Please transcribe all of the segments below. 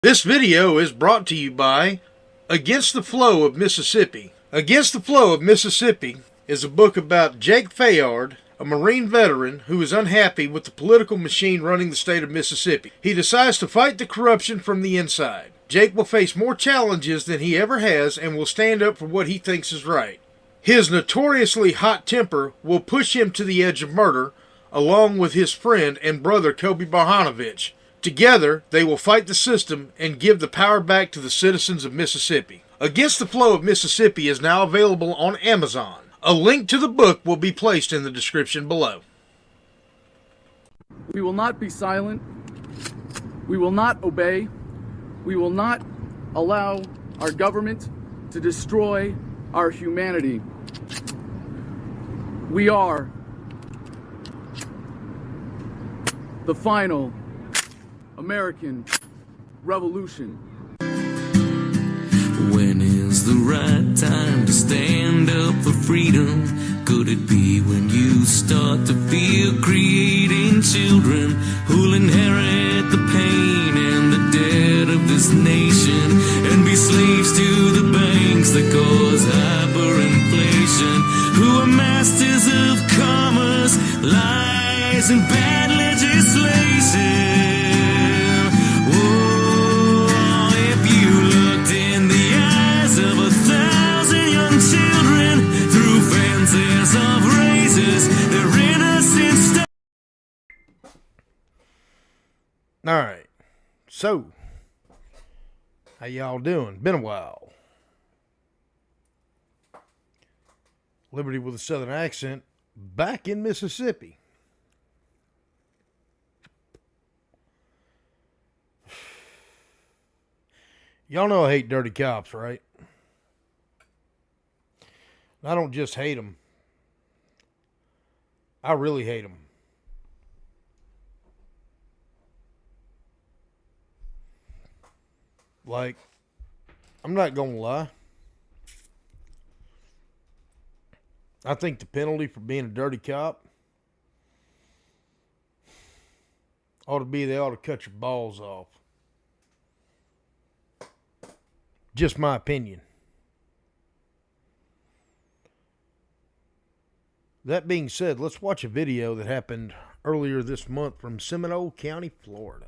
This video is brought to you by Against the Flow of Mississippi. Against the Flow of Mississippi is a book about Jake Fayard, a Marine veteran who is unhappy with the political machine running the state of Mississippi. He decides to fight the corruption from the inside. Jake will face more challenges than he ever has and will stand up for what he thinks is right. His notoriously hot temper will push him to the edge of murder, along with his friend and brother Kobe Barhanovich. Together, they will fight the system and give the power back to the citizens of Mississippi. Against the Flow of Mississippi is now available on Amazon. A link to the book will be placed in the description below. We will not be silent. We will not obey. We will not allow our government to destroy our humanity. We are the final American Revolution. When is the right time to stand up for freedom? Could it be when you start to feel creating children who'll inherit the pain and the debt of this nation and be slaves to the banks that cause hyperinflation, who are masters of commerce, lies, and bad legislation? Alright, so, how y'all doing? Been a while. Liberty with a southern accent, back in Mississippi. Y'all know I hate dirty cops, right? I don't just hate them. I really hate them. Like, I'm not gonna lie. I think the penalty for being a dirty cop ought to be they ought to cut your balls off. Just my opinion. That being said, let's watch a video that happened earlier this month from Seminole County, Florida.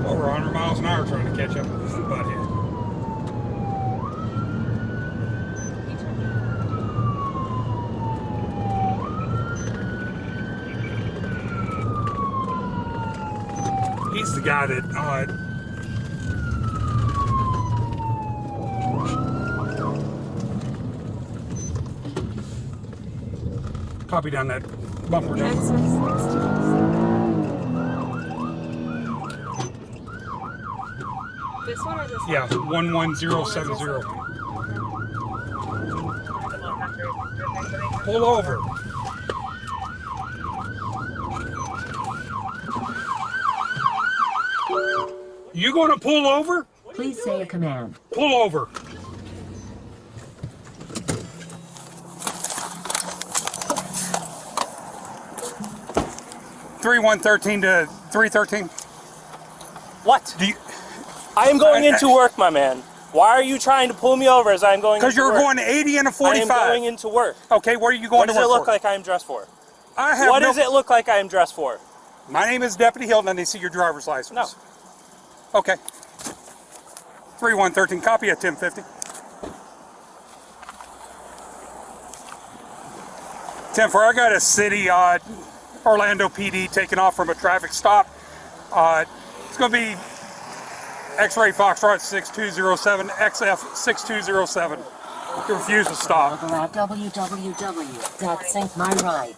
Over 100 miles an hour trying to catch up with this butthead. He's the guy that copy down that bumper down. This one or this one? Yeah, 11070. Pull over. You gonna pull over? Please say a command. Pull over. Three 113 to 313. What? Do you? I am going into work, my man. Why are you trying to pull me over as I'm going into work? Because you're going 80 and a 45. I am going into work. Okay, what are you going to work for? What does it look like I am dressed for? What does it look like I am dressed for? My name is Deputy Hilton, and I see your driver's license. No. Okay. 3113, copy at 1050. 10-4, I got a city, Orlando PD taking off from a traffic stop. It's going to be X-Ray Foxtrot 6207, XF 6207. You refuse to stop. www.syncmyride.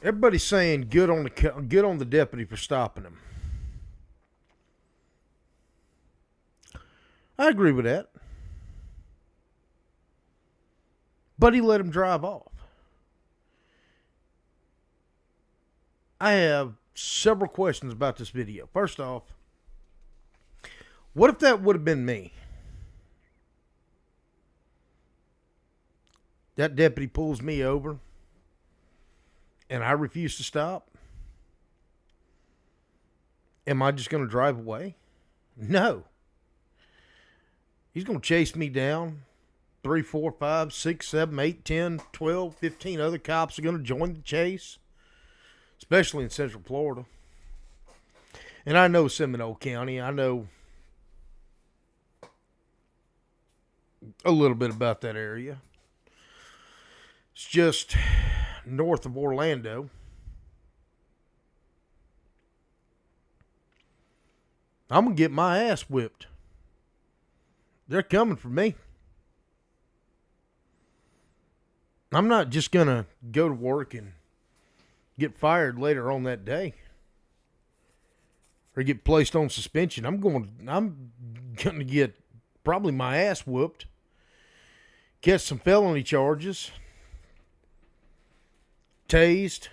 Everybody's saying good on the deputy for stopping him. I agree with that. But he let him drive off. I have several questions about this video. First off, what if that would have been me? That deputy pulls me over and I refuse to stop. Am I just going to drive away? No. He's going to chase me down. 3, 4, 5, 6, 7, 8, 10, 12, 15 other cops are going to join the chase, especially in Central Florida. And I know Seminole County. I know a little bit about that area. It's just north of Orlando. I'm going to get my ass whipped. They're coming for me. I'm not just going to go to work and get fired later on that day or get placed on suspension. I'm going to get probably my ass whooped, catch some felony charges, tased,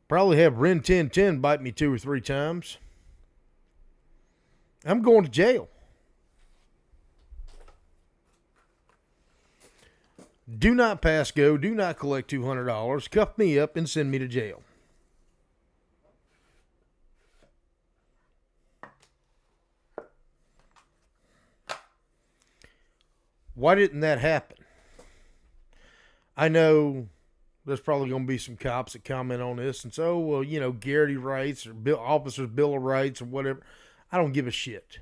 probably have Ren 1010 bite me 2 or 3 times. I'm going to jail. Do not pass go. Do not collect $200. Cuff me up and send me to jail. Why didn't that happen? I know there's probably going to be some cops that comment on this and say, oh, well, you know, Garrity rights or officers' Bill of Rights or whatever. I don't give a shit.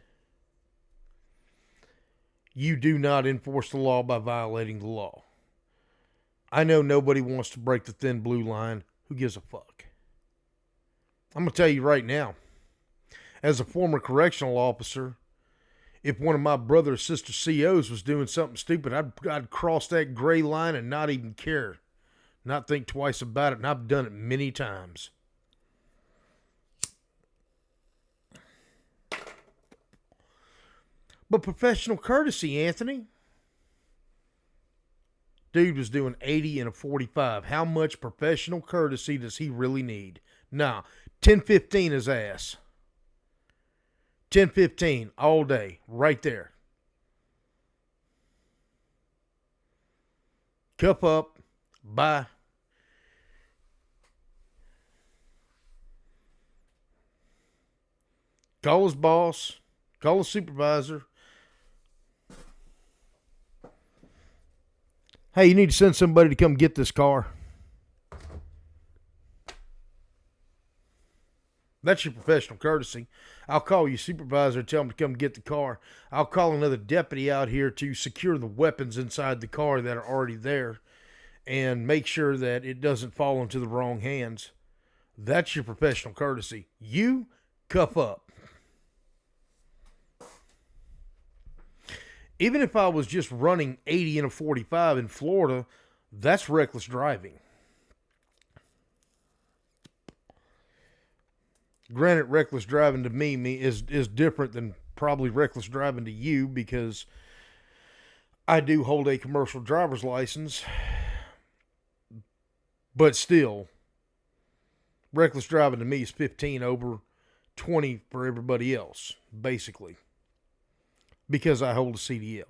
You do not enforce the law by violating the law. I know nobody wants to break the thin blue line. Who gives a fuck? I'm going to tell you right now, as a former correctional officer, if one of my brother or sister COs was doing something stupid, I'd cross that gray line and not even care. Not think twice about it, and I've done it many times. But professional courtesy, Anthony. Dude was doing 80 and a 45. How much professional courtesy does he really need? Nah, 10-15 his ass. 10-15 all day, right there. Cup up, bye. Call his boss, call his supervisor. Hey, you need to send somebody to come get this car. That's your professional courtesy. I'll call your supervisor and tell him to come get the car. I'll call another deputy out here to secure the weapons inside the car that are already there and make sure that it doesn't fall into the wrong hands. That's your professional courtesy. You cuff up. Even if I was just running 80 and a 45 in Florida, that's reckless driving. Granted, reckless driving to me is different than probably reckless driving to you because I do hold a commercial driver's license. But still, reckless driving to me is 15 over 20 for everybody else, basically. Because I hold a CDL.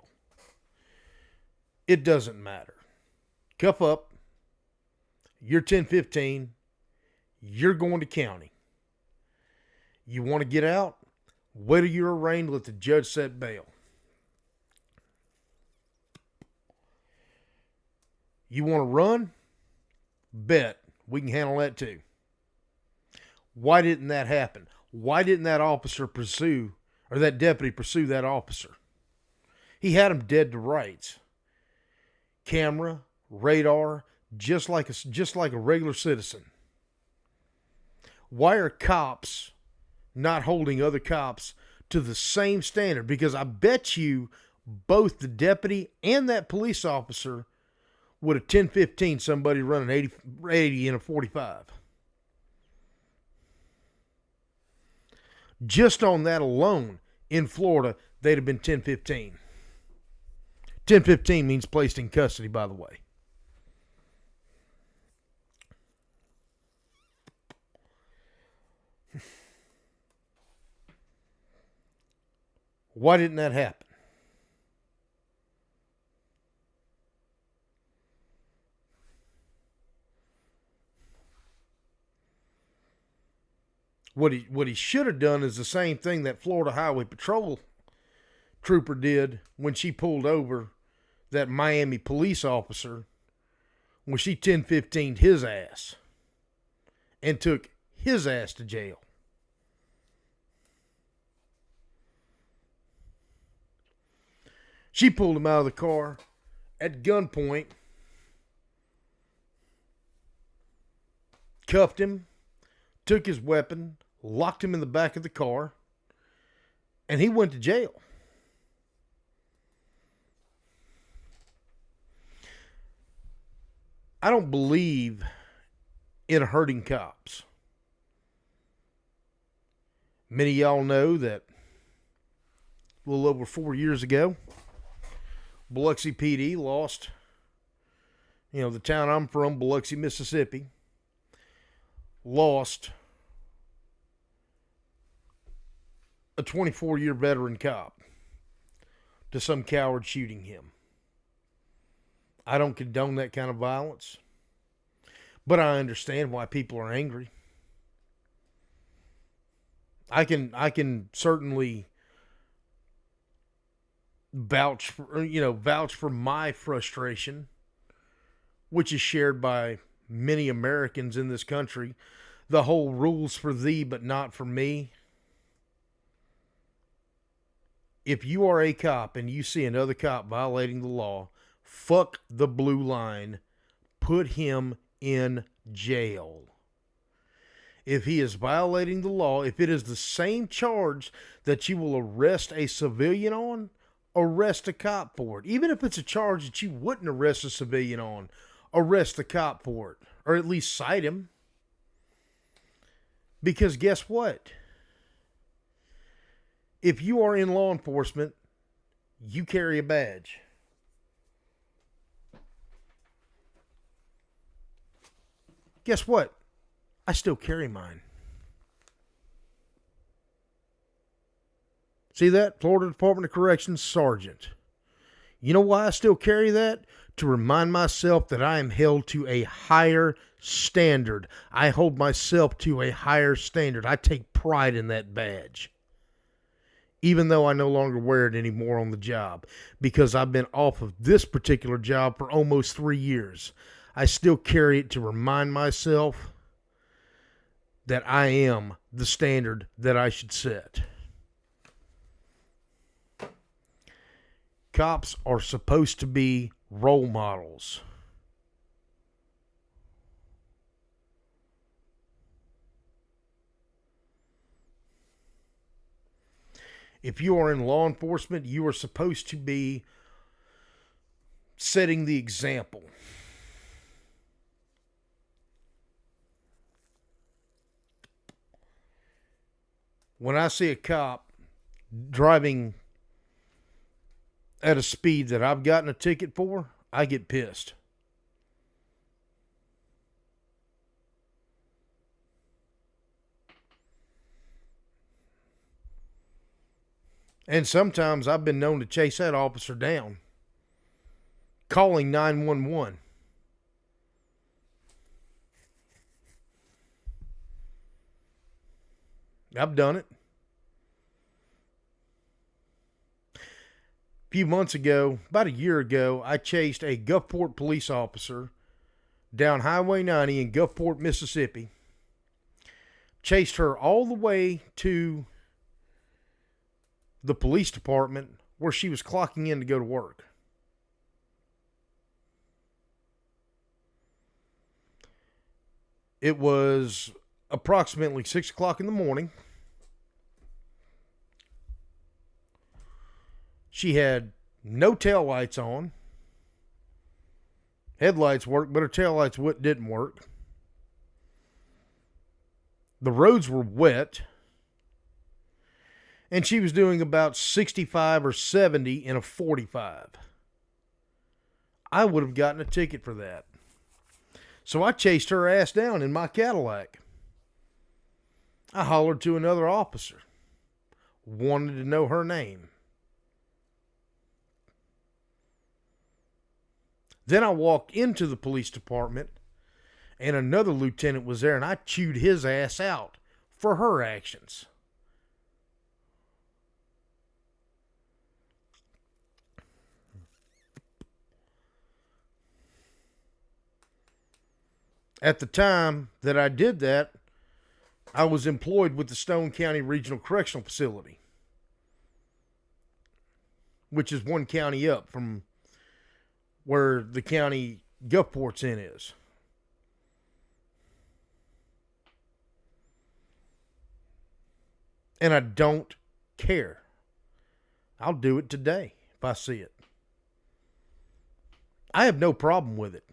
It doesn't matter. Cuff up. You're 10-15. You're going to county. You want to get out? Wait till you're arraigned. Let the judge set bail. You want to run? Bet. We can handle that too. Why didn't that happen? Why didn't that officer pursue, or that deputy pursue that officer? He had him dead to rights. Camera, radar, just like a regular citizen. Why are cops not holding other cops to the same standard? Because I bet you both the deputy and that police officer would a 10-15 somebody running 80 in a 45? Just on that alone, in Florida, they'd have been 10-15. 10-15 means placed in custody, by the way. Why didn't that happen? What he should have done is the same thing that Florida Highway Patrol trooper did when she pulled over that Miami police officer, when she 10-15'd his ass and took his ass to jail. She pulled him out of the car at gunpoint, cuffed him, took his weapon, locked him in the back of the car, and he went to jail. I don't believe in hurting cops. Many of y'all know that a little over 4 years ago, Biloxi PD lost, the town I'm from, Biloxi, Mississippi, lost a 24-year veteran cop to some coward shooting him. I don't condone that kind of violence, but I understand why people are angry. I can certainly vouch for my frustration, which is shared by many Americans in this country. The whole rules for thee but not for me. If you are a cop and you see another cop violating the law, fuck the blue line. Put him in jail. If he is violating the law, if it is the same charge that you will arrest a civilian on, arrest a cop for it. Even if it's a charge that you wouldn't arrest a civilian on, arrest the cop for it. Or at least cite him. Because guess what? If you are in law enforcement, you carry a badge. Guess what? I still carry mine. See that? Florida Department of Corrections Sergeant. You know why I still carry that? To remind myself that I am held to a higher standard. I hold myself to a higher standard. I take pride in that badge. Even though I no longer wear it anymore on the job. Because I've been off of this particular job for almost 3 years. I still carry it to remind myself that I am the standard that I should set. Cops are supposed to be role models. If you are in law enforcement, you are supposed to be setting the example. When I see a cop driving at a speed that I've gotten a ticket for, I get pissed. And sometimes I've been known to chase that officer down, calling 911. I've done it. A few months ago, about a year ago, I chased a Gulfport police officer down Highway 90 in Gulfport, Mississippi. Chased her all the way to the police department where she was clocking in to go to work. It was approximately 6 o'clock in the morning. She had no taillights on. Headlights worked, but her taillights didn't work. The roads were wet. And she was doing about 65 or 70 in a 45. I would have gotten a ticket for that. So I chased her ass down in my Cadillac. I hollered to another officer. Wanted to know her name. Then I walked into the police department, and another lieutenant was there, and I chewed his ass out for her actions. At the time that I did that, I was employed with the Stone County Regional Correctional Facility, which is one county up from where the county Gulfport's in is. And I don't care. I'll do it today if I see it. I have no problem with it.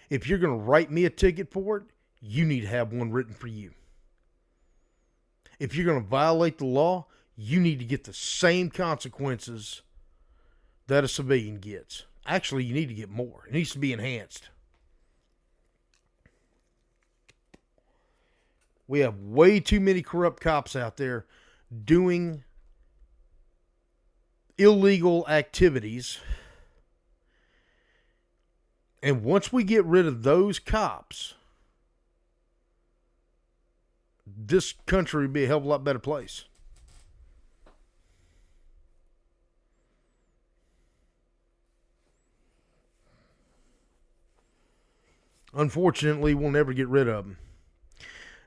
If you're going to write me a ticket for it, you need to have one written for you. If you're going to violate the law, you need to get the same consequences that a civilian gets. Actually, you need to get more. It needs to be enhanced. We have way too many corrupt cops out there doing illegal activities. And once we get rid of those cops, this country would be a hell of a lot better place. Unfortunately, we'll never get rid of them.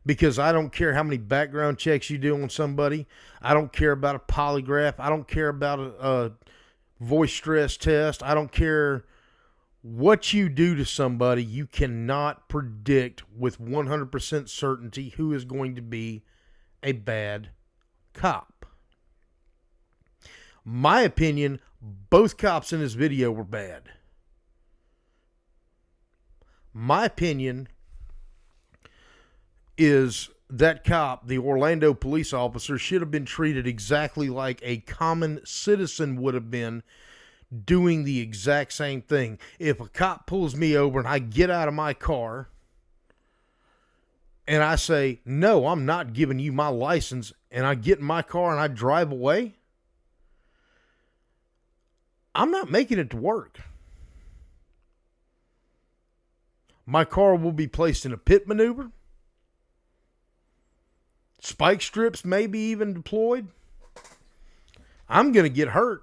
Because I don't care how many background checks you do on somebody. I don't care about a polygraph. I don't care about a voice stress test. I don't care what you do to somebody. You cannot predict with 100% certainty who is going to be a bad cop. My opinion, both cops in this video were bad. My opinion is that cop, the Orlando police officer, should have been treated exactly like a common citizen would have been, doing the exact same thing. If a cop pulls me over and I get out of my car and I say, no, I'm not giving you my license, and I get in my car and I drive away, I'm not making it to work. My car will be placed in a pit maneuver. Spike strips may be even deployed. I'm going to get hurt.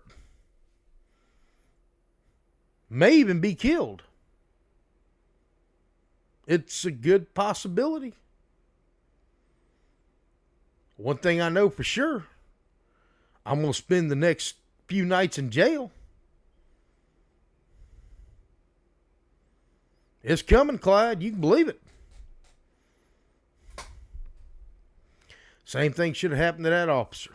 May even be killed. It's a good possibility. One thing I know for sure, I'm going to spend the next few nights in jail. It's coming, Clyde. You can believe it. Same thing should have happened to that officer.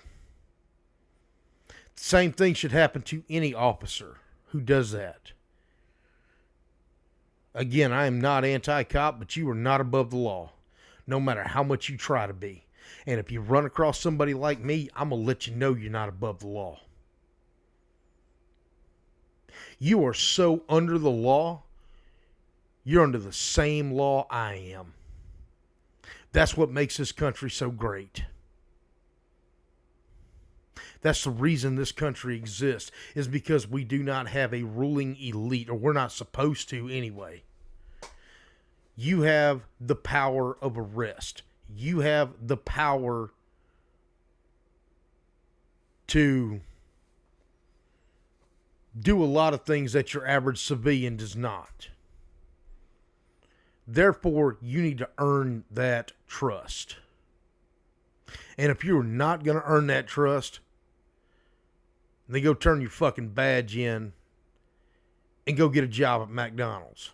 Same thing should happen to any officer who does that. Again, I am not anti-cop, but you are not above the law, no matter how much you try to be. And if you run across somebody like me, I'm going to let you know you're not above the law. You are so under the law, you're under the same law I am. That's what makes this country so great. That's the reason this country exists, is because we do not have a ruling elite, or we're not supposed to anyway. You have the power of arrest. You have the power to do a lot of things that your average civilian does not. Therefore, you need to earn that trust. And if you're not going to earn that trust, then go turn your fucking badge in and go get a job at McDonald's.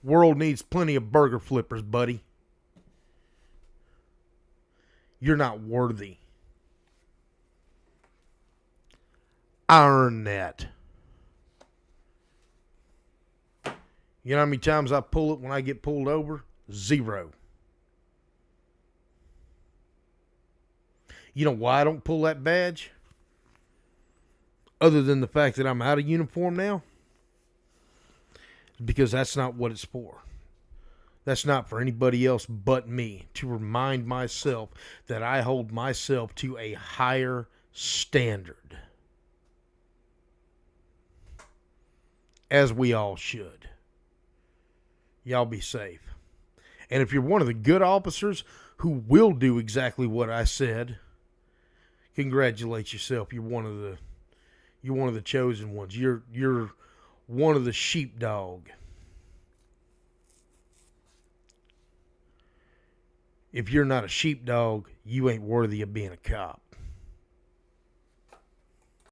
World needs plenty of burger flippers, buddy. You're not worthy. I earned that. You know how many times I pull it when I get pulled over? 0. You know why I don't pull that badge? Other than the fact that I'm out of uniform now? Because that's not what it's for. That's not for anybody else but me, to remind myself that I hold myself to a higher standard. As we all should. Y'all be safe. And if you're one of the good officers who will do exactly what I said, congratulate yourself. You're one of the chosen ones. You're one of the sheepdog. If you're not a sheepdog, you ain't worthy of being a cop.